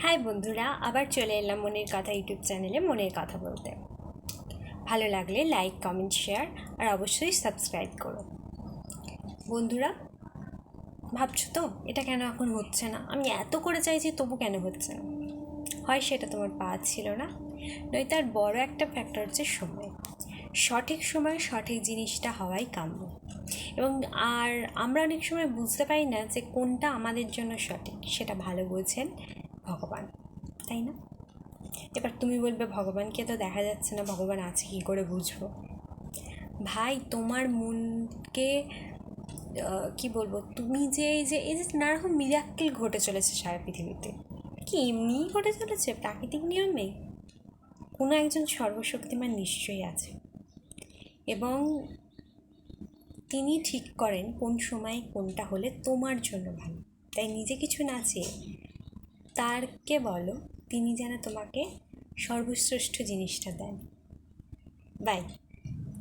High বন্ধুরা, আবার চলে এলাম মনের কথা ইউটিউব চ্যানেলে মনের কথা বলতে। ভালো লাগলে লাইক, কমেন্ট, শেয়ার আর অবশ্যই সাবস্ক্রাইব করো। বন্ধুরা, ভাবছো তো এটা কেন এখন হচ্ছে না? আমি এত করে চাইছি তবু কেন হচ্ছে না? হয় সেটা তোমার পাওয়া ছিল না, নয় তার বড় একটা ফ্যাক্টর হচ্ছে সময়। সঠিক সময়ে সঠিক জিনিসটা হওয়াই কাম্য। এবং আমরা অনেক সময় বুঝতে পারি না যে কোনটা আমাদের জন্য সঠিক, সেটা ভালো বোঝেন ভগবান, তাই না? এবার তুমি বলবে ভগবানকে তো দেখা যাচ্ছে না, ভগবান আছে কী করে বুঝবো? ভাই, তোমার মনকে কি বলবো, তুমি যে এই যে নানারকম মিরাক্কেল ঘটে চলেছে সারা পৃথিবীতে, কি এমনিই ঘটে চলেছে প্রাকৃতিক নিয়মে? কোনো একজন সর্বশক্তিমান নিশ্চয়ই আছে, এবং তিনি ঠিক করেন কোন সময় কোনটা হলে তোমার জন্য ভালো। তাই নিজে কিছু না চেয়ে তারকে বলো, তিনি যেন তোমাকে সর্বশ্রেষ্ঠ জিনিসটা দেন। বাই।